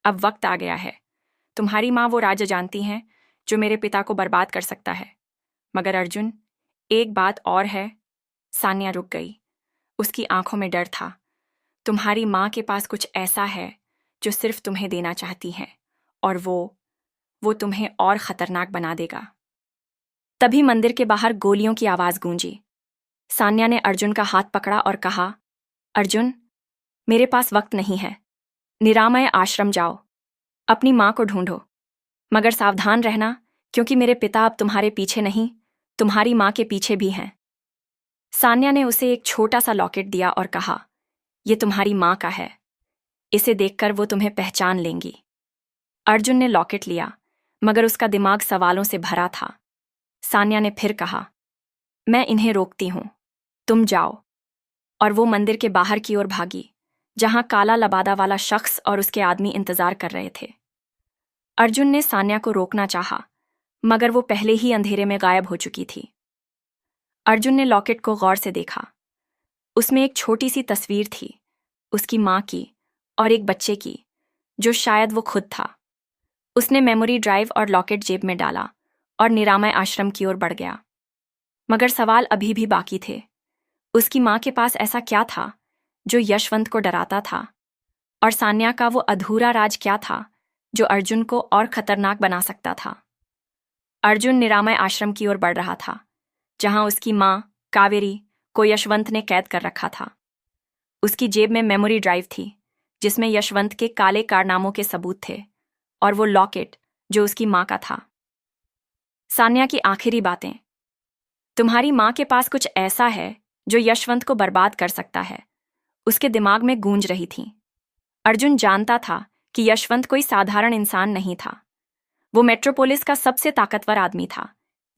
अब वक्त आ गया है। तुम्हारी माँ वो राज जानती हैं जो मेरे पिता को बर्बाद कर सकता है। मगर अर्जुन, एक बात और है। सान्या रुक गई। उसकी आंखों में डर था। तुम्हारी माँ के पास कुछ ऐसा है जो सिर्फ तुम्हें देना चाहती है, और वो तुम्हें और खतरनाक बना देगा। तभी मंदिर के बाहर गोलियों की आवाज गूंजी। सान्या ने अर्जुन का हाथ पकड़ा और कहा, अर्जुन, मेरे पास वक्त नहीं है। निरामय आश्रम जाओ, अपनी माँ को ढूंढो। मगर सावधान रहना, क्योंकि मेरे पिता अब तुम्हारे पीछे नहीं, तुम्हारी माँ के पीछे भी हैं। सान्या ने उसे एक छोटा सा लॉकेट दिया और कहा, यह तुम्हारी माँ का है। इसे देखकर वो तुम्हें पहचान लेंगी। अर्जुन ने लॉकेट लिया, मगर उसका दिमाग सवालों से भरा था। सान्या ने फिर कहा, मैं इन्हें रोकती हूं, तुम जाओ। और वो मंदिर के बाहर की ओर भागी, जहां काला लबादा वाला शख्स और उसके आदमी इंतजार कर रहे थे। अर्जुन ने सान्या को रोकना चाहा, मगर वो पहले ही अंधेरे में गायब हो चुकी थी। अर्जुन ने लॉकेट को गौर से देखा। उसमें एक छोटी सी तस्वीर थी, उसकी माँ की और एक बच्चे की, जो शायद वो खुद था। उसने मेमोरी ड्राइव और लॉकेट जेब में डाला और निरामय आश्रम की ओर बढ़ गया। मगर सवाल अभी भी बाकी थे। उसकी माँ के पास ऐसा क्या था जो यशवंत को डराता था? और सान्या का वो अधूरा राज क्या था जो अर्जुन को और खतरनाक बना सकता था? अर्जुन निरामय आश्रम की ओर बढ़ रहा था, जहां उसकी माँ कावेरी को यशवंत ने कैद कर रखा था। उसकी जेब में मेमोरी ड्राइव थी, जिसमें यशवंत के काले कारनामों के सबूत थे, और वो लॉकेट जो उसकी माँ का था। सान्या की आखिरी बातें। तुम्हारी माँ के पास कुछ ऐसा है जो यशवंत को बर्बाद कर सकता है, उसके दिमाग में गूंज रही थी। अर्जुन जानता था कि यशवंत कोई साधारण इंसान नहीं था। वो मेट्रोपोलिस का सबसे ताकतवर आदमी था,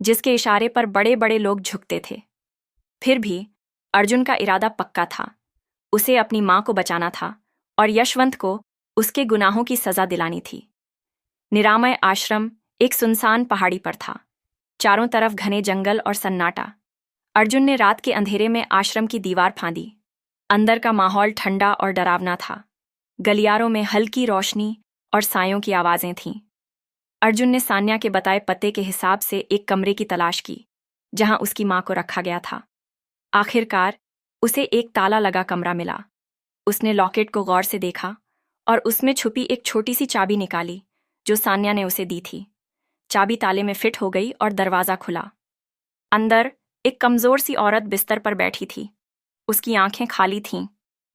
जिसके इशारे पर बड़े बड़े लोग झुकते थे। फिर भी अर्जुन का इरादा पक्का था। उसे अपनी माँ को बचाना था और यशवंत को उसके गुनाहों की सजा दिलानी थी। निरामय आश्रम एक सुनसान पहाड़ी पर था, चारों तरफ घने जंगल और सन्नाटा। अर्जुन ने रात के अंधेरे में आश्रम की दीवार फांदी। अंदर का माहौल ठंडा और डरावना था। गलियारों में हल्की रोशनी और सायों की आवाजें थीं। अर्जुन ने सान्या के बताए पते के हिसाब से एक कमरे की तलाश की, जहां उसकी माँ को रखा गया था। आखिरकार उसे एक ताला लगा कमरा मिला। उसने लॉकेट को गौर से देखा और उसमें छुपी एक छोटी सी चाबी निकाली, जो सान्या ने उसे दी थी। चाबी ताले में फिट हो गई और दरवाजा खुला। अंदर एक कमजोर सी औरत बिस्तर पर बैठी थी। उसकी आंखें खाली थीं,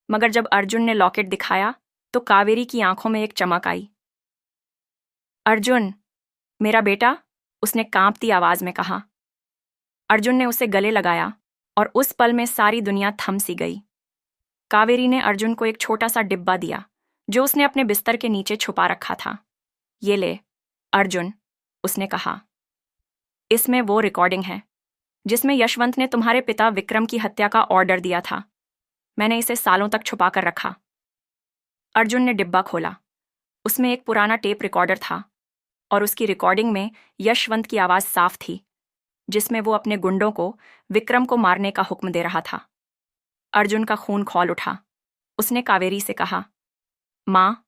मगर जब अर्जुन ने लॉकेट दिखाया तो कावेरी की आंखों में एक चमक आई। अर्जुन, मेरा बेटा, उसने कांपती आवाज में कहा। अर्जुन ने उसे गले लगाया और उस पल में सारी दुनिया थम सी गई। कावेरी ने अर्जुन को एक छोटा सा डिब्बा दिया, जो उसने अपने बिस्तर के नीचे छुपा रखा था। ये ले अर्जुन, उसने कहा। इसमें वो रिकॉर्डिंग है जिसमें यशवंत ने तुम्हारे पिता विक्रम की हत्या का ऑर्डर दिया था। मैंने इसे सालों तक छुपा कर रखा। अर्जुन ने डिब्बा खोला। उसमें एक पुराना टेप रिकॉर्डर था और उसकी रिकॉर्डिंग में यशवंत की आवाज साफ थी, जिसमें वो अपने गुंडों को विक्रम को मारने का हुक्म दे रहा था। अर्जुन का खून खौल उठा। उसने कावेरी से कहा, माँ,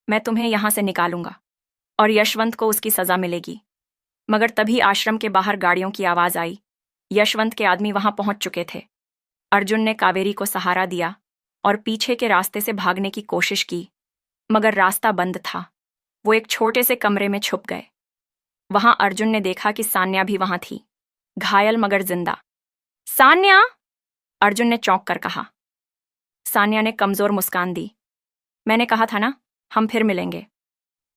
मैं तुम्हें यहां से निकालूंगा और यशवंत को उसकी सजा मिलेगी। मगर तभी आश्रम के बाहर गाड़ियों की आवाज आई। यशवंत के आदमी वहां पहुंच चुके थे। अर्जुन ने कावेरी को सहारा दिया और पीछे के रास्ते से भागने की कोशिश की, मगर रास्ता बंद था। वो एक छोटे से कमरे में छुप गए। वहां अर्जुन ने देखा कि सान्या भी वहां थी, घायल मगर जिंदा। सान्या, अर्जुन ने चौंक कर कहा। सान्या ने कमजोर मुस्कान दी। मैंने कहा था ना, हम फिर मिलेंगे।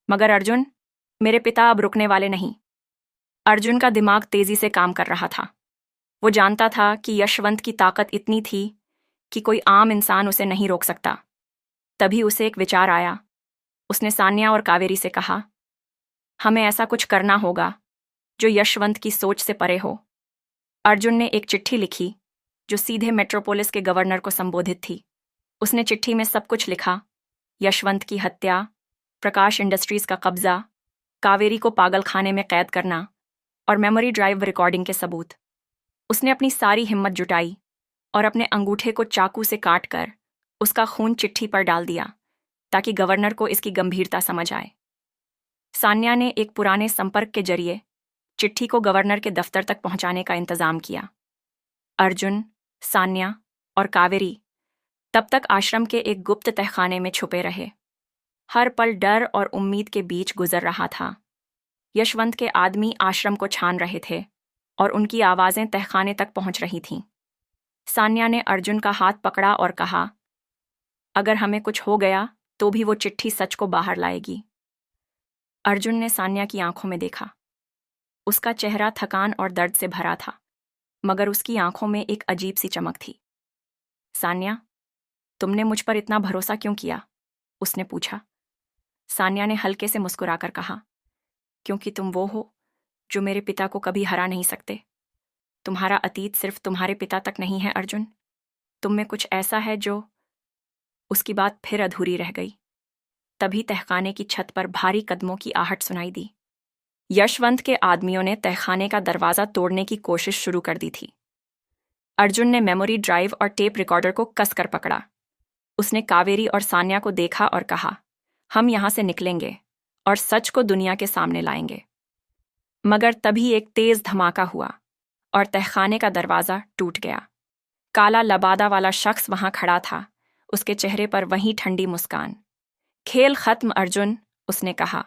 मगर अर्जुन, मेरे पिता अब रुकने वाले नहीं। अर्जुन का दिमाग तेजी से काम कर रहा था। वो जानता था कि यशवंत की ताकत इतनी थी कि कोई आम इंसान उसे नहीं रोक सकता। तभी उसे एक विचार आया। उसने सान्या और कावेरी से कहा, हमें ऐसा कुछ करना होगा जो यशवंत की सोच से परे हो। अर्जुन ने एक चिट्ठी लिखी जो सीधे मेट्रोपोलिस के गवर्नर को संबोधित थी। उसने चिट्ठी में सब कुछ लिखा, यशवंत की हत्या, प्रकाश इंडस्ट्रीज का कब्जा, कावेरी को पागल खाने में कैद करना और मेमोरी ड्राइव रिकॉर्डिंग के सबूत। उसने अपनी सारी हिम्मत जुटाई और अपने अंगूठे को चाकू से काटकर उसका खून चिट्ठी पर डाल दिया ताकि गवर्नर को इसकी गंभीरता समझ आए। सान्या ने एक पुराने संपर्क के जरिए चिट्ठी को गवर्नर के दफ्तर तक पहुंचाने का इंतजाम किया। अर्जुन, सान्या और कावेरी तब तक आश्रम के एक गुप्त तहखाने में छुपे रहे। हर पल डर और उम्मीद के बीच गुजर रहा था। यशवंत के आदमी आश्रम को छान रहे थे और उनकी आवाजें तहखाने तक पहुंच रही थीं। सान्या ने अर्जुन का हाथ पकड़ा और कहा, अगर हमें कुछ हो गया तो भी वो चिट्ठी सच को बाहर लाएगी। अर्जुन ने सान्या की आंखों में देखा। उसका चेहरा थकान और दर्द से भरा था, मगर उसकी आंखों में एक अजीब सी चमक थी। सान्या, तुमने मुझ पर इतना भरोसा क्यों किया? उसने पूछा। सान्या ने हल्के से मुस्कुराकर कहा, क्योंकि तुम वो हो जो मेरे पिता को कभी हरा नहीं सकते। तुम्हारा अतीत सिर्फ तुम्हारे पिता तक नहीं है अर्जुन, तुम में कुछ ऐसा है जो। उसकी बात फिर अधूरी रह गई। तभी तहखाने की छत पर भारी कदमों की आहट सुनाई दी। यशवंत के आदमियों ने तहखाने का दरवाजा तोड़ने की कोशिश शुरू कर दी थी। अर्जुन ने मेमोरी ड्राइव और टेप रिकॉर्डर को कसकर पकड़ा। उसने कावेरी और सान्या को देखा और कहा, हम यहां से निकलेंगे और सच को दुनिया के सामने लाएंगे। मगर तभी एक तेज धमाका हुआ और तहखाने का दरवाजा टूट गया। काला लबादा वाला शख्स वहां खड़ा था, उसके चेहरे पर वही ठंडी मुस्कान। खेल खत्म अर्जुन, उसने कहा।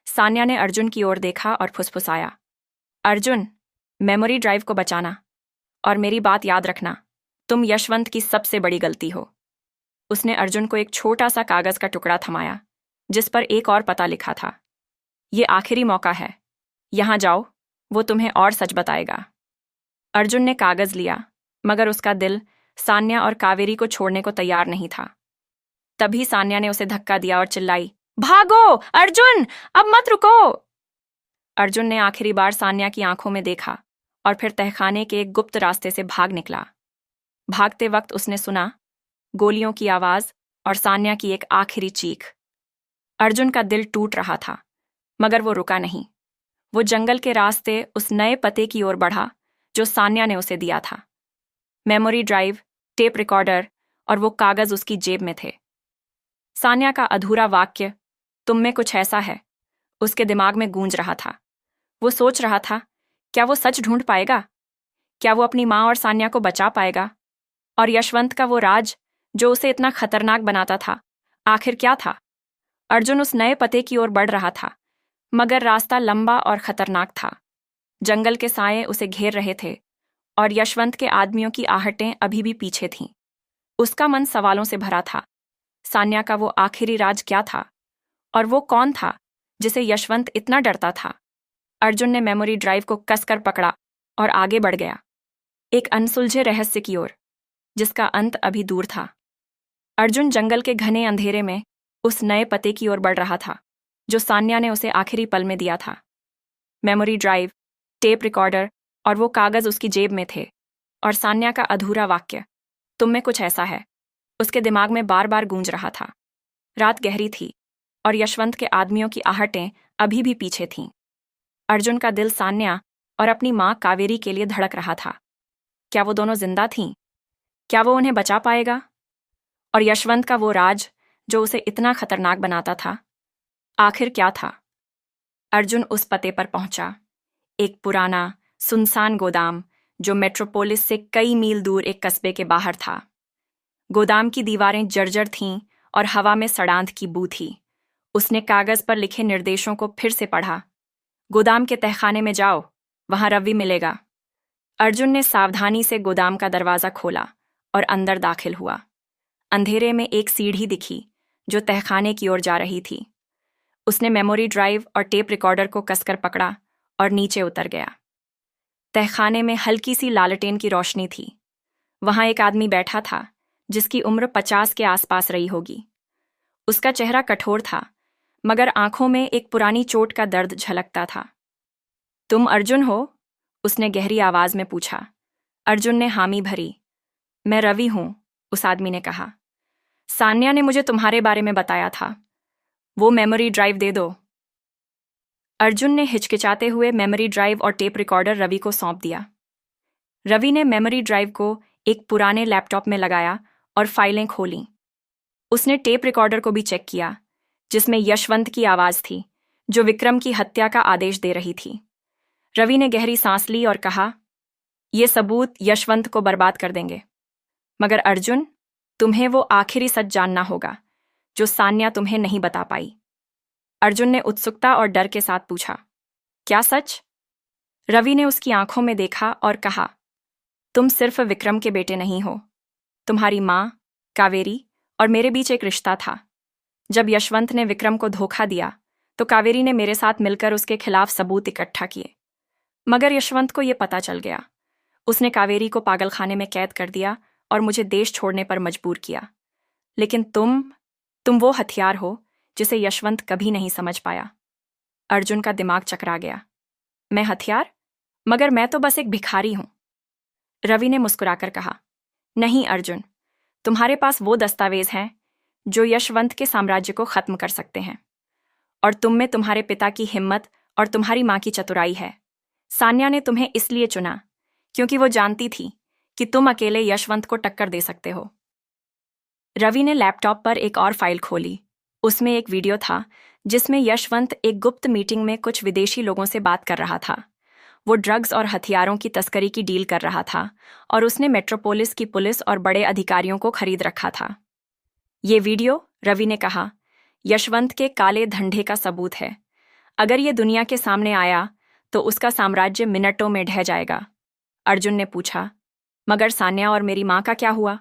सान्या ने अर्जुन की ओर देखा और फुसफुसाया, अर्जुन, मेमोरी ड्राइव को बचाना और मेरी बात याद रखना, तुम यशवंत की सबसे बड़ी गलती हो। उसने अर्जुन को एक छोटा सा कागज का टुकड़ा थमाया जिस पर एक और पता लिखा था, ये आखिरी मौका है, यहां जाओ, वो तुम्हें और सच बताएगा। अर्जुन ने कागज लिया, मगर उसका दिल सान्या और कावेरी को छोड़ने को तैयार नहीं था। तभी सान्या ने उसे धक्का दिया और चिल्लाई, भागो अर्जुन, अब मत रुको। अर्जुन ने आखिरी बार सान्या की आंखों में देखा और फिर तहखाने के एक गुप्त रास्ते से भाग निकला। भागते वक्त उसने सुना गोलियों की आवाज और सान्या की एक आखिरी चीख। अर्जुन का दिल टूट रहा था, मगर वो रुका नहीं। वो जंगल के रास्ते उस नए पते की ओर बढ़ा जो सान्या ने उसे दिया था। मेमोरी ड्राइव, टेप रिकॉर्डर और वो कागज उसकी जेब में थे। सान्या का अधूरा वाक्य, तुम में कुछ ऐसा है, उसके दिमाग में गूंज रहा था। वो सोच रहा था, क्या वो सच ढूंढ पाएगा? क्या वो अपनी माँ और सान्या को बचा पाएगा? और यशवंत का वो राज जो उसे इतना खतरनाक बनाता था, आखिर क्या था? अर्जुन उस नए पते की ओर बढ़ रहा था, मगर रास्ता लंबा और खतरनाक था। जंगल के साए उसे घेर रहे थे और यशवंत के आदमियों की आहटें अभी भी पीछे थीं। उसका मन सवालों से भरा था। सान्या का वो आखिरी राज क्या था? और वो कौन था जिसे यशवंत इतना डरता था? अर्जुन ने मेमोरी ड्राइव को कसकर पकड़ा और आगे बढ़ गया, एक अनसुलझे रहस्य की ओर जिसका अंत अभी दूर था। अर्जुन जंगल के घने अंधेरे में उस नए पते की ओर बढ़ रहा था जो सान्या ने उसे आखिरी पल में दिया था। मेमोरी ड्राइव, टेप रिकॉर्डर और वो कागज उसकी जेब में थे, और सान्या का अधूरा वाक्य, तुम में कुछ ऐसा है, उसके दिमाग में बार बार गूंज रहा था। रात गहरी थी और यशवंत के आदमियों की आहटें अभी भी पीछे थीं। अर्जुन का दिल सान्या और अपनी माँ कावेरी के लिए धड़क रहा था। क्या वो दोनों जिंदा थीं? क्या वो उन्हें बचा पाएगा? और यशवंत का वो राज जो उसे इतना खतरनाक बनाता था, आखिर क्या था? अर्जुन उस पते पर पहुंचा, एक पुराना सुनसान गोदाम जो मेट्रोपोलिस से कई मील दूर एक कस्बे के बाहर था। गोदाम की दीवारें जर्जर थीं और हवा में सड़ांध की बू थी। उसने कागज पर लिखे निर्देशों को फिर से पढ़ा, गोदाम के तहखाने में जाओ, वहां रवि मिलेगा। अर्जुन ने सावधानी से गोदाम का दरवाजा खोला और अंदर दाखिल हुआ। अंधेरे में एक सीढ़ी दिखी जो तहखाने की ओर जा रही थी। उसने मेमोरी ड्राइव और टेप रिकॉर्डर को कसकर पकड़ा और नीचे उतर गया। तहखाने में हल्की सी लालटेन की रोशनी थी। वहां एक आदमी बैठा था जिसकी उम्र 50 के आसपास रही होगी। उसका चेहरा कठोर था, मगर आंखों में एक पुरानी चोट का दर्द झलकता था। तुम अर्जुन हो? उसने गहरी आवाज में पूछा। अर्जुन ने हामी भरी। मैं रवि हूं, उस आदमी ने कहा। सान्या ने मुझे तुम्हारे बारे में बताया था। वो मेमोरी ड्राइव दे दो। अर्जुन ने हिचकिचाते हुए मेमोरी ड्राइव और टेप रिकॉर्डर रवि को सौंप दिया। रवि ने मेमोरी ड्राइव को एक पुराने लैपटॉप में लगाया और फाइलें खोलीं। उसने टेप रिकॉर्डर को भी चेक किया, जिसमें यशवंत की आवाज थी, जो विक्रम की हत्या का आदेश दे रही थी। रवि ने गहरी सांस ली और कहा, ये सबूत यशवंत को बर्बाद कर देंगे। मगर अर्जुन, तुम्हें वो आखिरी सच जानना होगा जो सान्या तुम्हें नहीं बता पाई। अर्जुन ने उत्सुकता और डर के साथ पूछा, क्या सच? रवि ने उसकी आंखों में देखा और कहा, तुम सिर्फ विक्रम के बेटे नहीं हो। तुम्हारी माँ, कावेरी और मेरे बीच एक रिश्ता था। जब यशवंत ने विक्रम को धोखा दिया तो कावेरी ने मेरे साथ मिलकर उसके खिलाफ सबूत इकट्ठा किए। मगर यशवंत को यह पता चल गया। उसने कावेरी को पागलखाने में कैद कर दिया और मुझे देश छोड़ने पर मजबूर किया। लेकिन तुम वो हथियार हो जिसे यशवंत कभी नहीं समझ पाया। अर्जुन का दिमाग चकरा गया। मैं हथियार? मगर मैं तो बस एक भिखारी हूं। रवि ने मुस्कुराकर कहा, नहीं अर्जुन, तुम्हारे पास वो दस्तावेज हैं जो यशवंत के साम्राज्य को खत्म कर सकते हैं। और तुम में तुम्हारे पिता की हिम्मत और तुम्हारी मां की चतुराई है। सान्या ने तुम्हें इसलिए चुना क्योंकि वो जानती थी कि तुम अकेले यशवंत को टक्कर दे सकते हो। रवि ने लैपटॉप पर एक और फाइल खोली। उसमें एक वीडियो था जिसमें यशवंत एक गुप्त मीटिंग में कुछ विदेशी लोगों से बात कर रहा था। वो ड्रग्स और हथियारों की तस्करी की डील कर रहा था और उसने मेट्रोपोलिस की पुलिस और बड़े अधिकारियों को खरीद रखा था। ये वीडियो, रवि ने कहा, यशवंत के काले धंधे का सबूत है। अगर ये दुनिया के सामने आया तो उसका साम्राज्य मिनटों में ढह जाएगा। अर्जुन ने पूछा, मगर सान्या और मेरी मां का क्या हुआ?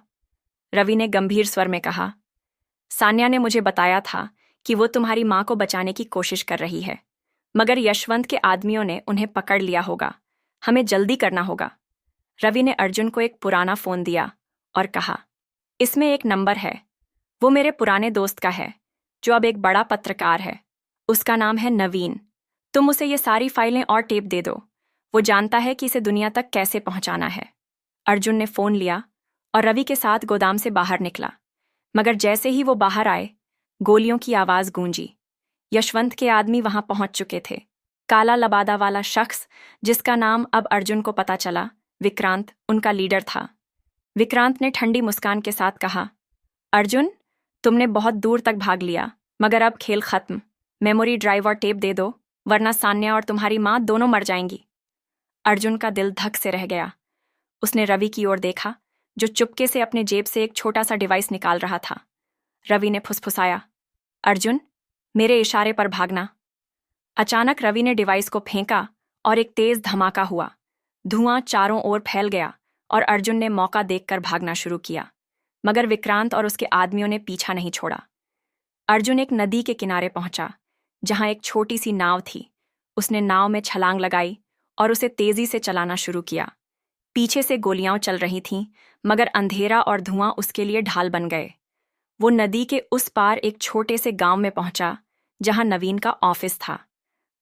रवि ने गंभीर स्वर में कहा, सान्या ने मुझे बताया था कि वो तुम्हारी मां को बचाने की कोशिश कर रही है, मगर यशवंत के आदमियों ने उन्हें पकड़ लिया होगा। हमें जल्दी करना होगा। रवि ने अर्जुन को एक पुराना फोन दिया और कहा, इसमें एक नंबर है। वो मेरे पुराने दोस्त का है जो अब एक बड़ा पत्रकार है। उसका नाम है नवीन। तुम उसे ये सारी फाइलें और टेप दे दो। वो जानता है कि इसे दुनिया तक कैसे पहुंचाना है। अर्जुन ने फोन लिया और रवि के साथ गोदाम से बाहर निकला। मगर जैसे ही वो बाहर आए, गोलियों की आवाज गूंजी। यशवंत के आदमी वहां पहुंच चुके थे। काला लबादा वाला शख्स, जिसका नाम अब अर्जुन को पता चला, विक्रांत, उनका लीडर था। विक्रांत ने ठंडी मुस्कान के साथ कहा, अर्जुन, तुमने बहुत दूर तक भाग लिया, मगर अब खेल खत्म। मेमोरी ड्राइव और टेप दे दो, वरना सान्या और तुम्हारी मां दोनों मर जाएंगी। अर्जुन का दिल धक से रह गया। उसने रवि की ओर देखा, जो चुपके से अपने जेब से एक छोटा सा डिवाइस निकाल रहा था। रवि ने फुसफुसाया, अर्जुन, मेरे इशारे पर भागना। अचानक रवि ने डिवाइस को फेंका और एक तेज धमाका हुआ। धुआं चारों ओर फैल गया और अर्जुन ने मौका देखकर भागना शुरू किया। मगर विक्रांत और उसके आदमियों ने पीछा नहीं छोड़ा। अर्जुन एक नदी के किनारे पहुंचा, जहां एक छोटी सी नाव थी। उसने नाव में छलांग लगाई और उसे तेजी से चलाना शुरू किया। पीछे से गोलियां चल रही थीं, मगर अंधेरा और धुआं उसके लिए ढाल बन गए। वो नदी के उस पार एक छोटे से गांव में पहुंचा, जहां नवीन का ऑफिस था।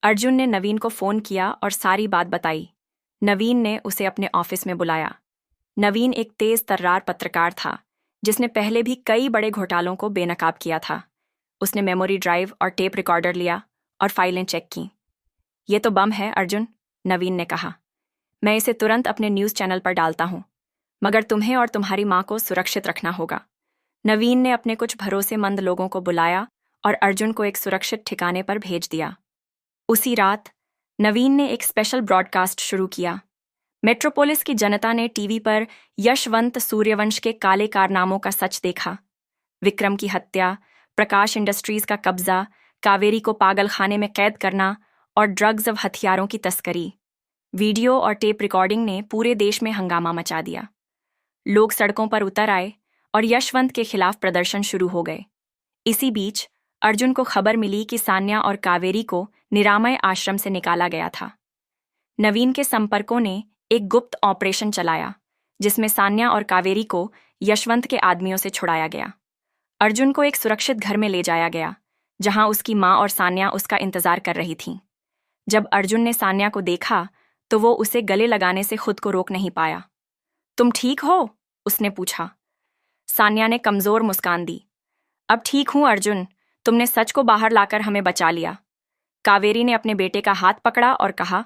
अर्जुन ने नवीन को फोन किया और सारी बात बताई। नवीन ने उसे अपने ऑफिस में बुलाया। नवीन एक तेज तर्रार पत्रकार था, जिसने पहले भी कई बड़े घोटालों को बेनकाब किया था। उसने मेमोरी ड्राइव और टेप रिकॉर्डर लिया और फाइलें चेक की। ये तो बम है अर्जुन, नवीन ने कहा। मैं इसे तुरंत अपने न्यूज़ चैनल पर डालता हूं, मगर तुम्हें और तुम्हारी मां को सुरक्षित रखना होगा। नवीन ने अपने कुछ भरोसेमंद लोगों को बुलाया और अर्जुन को एक सुरक्षित ठिकाने पर भेज दिया। उसी रात नवीन ने एक स्पेशल ब्रॉडकास्ट शुरू किया। मेट्रोपोलिस की जनता ने टीवी पर यशवंत सूर्यवंश के काले कारनामों का सच देखा। विक्रम की हत्या, प्रकाश इंडस्ट्रीज का कब्जा, कावेरी को पागलखाने में कैद करना और ड्रग्स और हथियारों की तस्करी। वीडियो और टेप रिकॉर्डिंग ने पूरे देश में हंगामा मचा दिया। लोग सड़कों पर उतर आए और यशवंत के खिलाफ प्रदर्शन शुरू हो गए। इसी बीच अर्जुन को खबर मिली कि सान्या और कावेरी को निरामय आश्रम से निकाला गया था। नवीन के संपर्कों ने एक गुप्त ऑपरेशन चलाया, जिसमें सान्या और कावेरी को यशवंत के आदमियों से छुड़ाया गया। अर्जुन को एक सुरक्षित घर में ले जाया गया, जहां उसकी मां और सान्या उसका इंतजार कर रही थीं। जब अर्जुन ने सान्या को देखा तो वो उसे गले लगाने से खुद को रोक नहीं पाया। तुम ठीक हो? उसने पूछा। सान्या ने कमजोर मुस्कान दी। अब ठीक हूं अर्जुन, तुमने सच को बाहर लाकर हमें बचा लिया। कावेरी ने अपने बेटे का हाथ पकड़ा और कहा,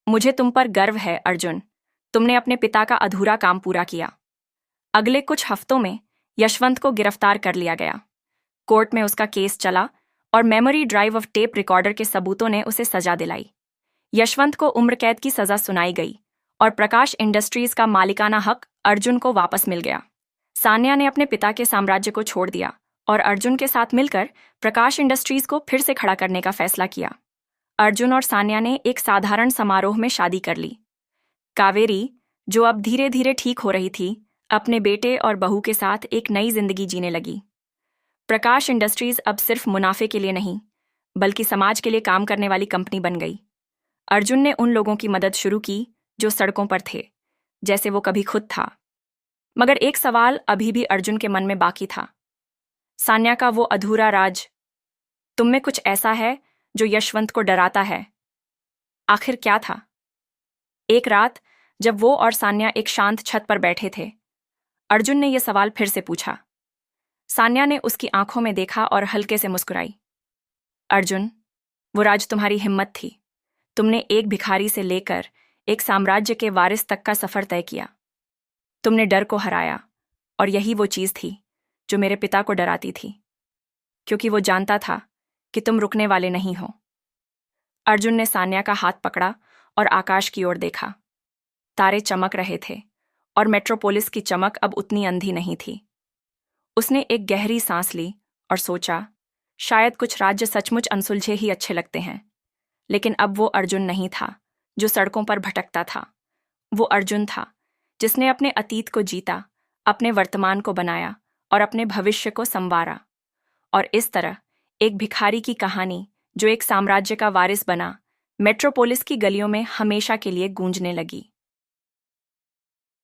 मुझे तुम पर गर्व है अर्जुन, तुमने अपने पिता का अधूरा काम पूरा किया। अगले कुछ हफ्तों में यशवंत को गिरफ्तार कर लिया गया। कोर्ट में उसका केस चला और memory drive of tape recorder के सबूतों ने उसे सजा दिलाई। यशवंत को उम्र कैद की सजा सुनाई गई और प्रकाश इंडस्ट्रीज का मालिकाना हक अर्जुन को वापस मिल गया। सान्या ने अपने पिता के साम्राज्य को छोड़ दिया और अर्जुन के साथ मिलकर प्रकाश इंडस्ट्रीज को फिर से खड़ा करने का फैसला किया। अर्जुन और सान्या ने एक साधारण समारोह में शादी कर ली। कावेरी, जो अब धीरे धीरे ठीक हो रही थी, अपने बेटे और बहू के साथ एक नई जिंदगी जीने लगी। प्रकाश इंडस्ट्रीज अब सिर्फ मुनाफे के लिए नहीं, बल्कि समाज के लिए काम करने वाली कंपनी बन गई। अर्जुन ने उन लोगों की मदद शुरू की जो सड़कों पर थे, जैसे वो कभी खुद था। मगर एक सवाल अभी भी अर्जुन के मन में बाकी था। सान्या का वो अधूरा राज, तुम में कुछ ऐसा है जो यशवंत को डराता है। आखिर क्या था? एक रात जब वो और सान्या एक शांत छत पर बैठे थे, अर्जुन ने यह सवाल फिर से पूछा। सान्या ने उसकी आंखों में देखा और हल्के से मुस्कुराई। अर्जुन, वो राज तुम्हारी हिम्मत थी। तुमने एक भिखारी से लेकर एक साम्राज्य के वारिस तक का सफर तय किया। तुमने डर को हराया, और यही वो चीज थी जो मेरे पिता को डराती थी, क्योंकि वो जानता था कि तुम रुकने वाले नहीं हो। अर्जुन ने सान्या का हाथ पकड़ा और आकाश की ओर देखा। तारे चमक रहे थे और मेट्रोपोलिस की चमक अब उतनी अंधी नहीं थी। उसने एक गहरी सांस ली और सोचा, शायद कुछ राज्य सचमुच अनसुलझे ही अच्छे लगते हैं। लेकिन अब वो अर्जुन नहीं था जो सड़कों पर भटकता था। वो अर्जुन था जिसने अपने अतीत को जीता, अपने वर्तमान को बनाया और अपने भविष्य को संवारा। और इस तरह एक भिखारी की कहानी जो एक साम्राज्य का वारिस बना, मेट्रोपोलिस की गलियों में हमेशा के लिए गूंजने लगी।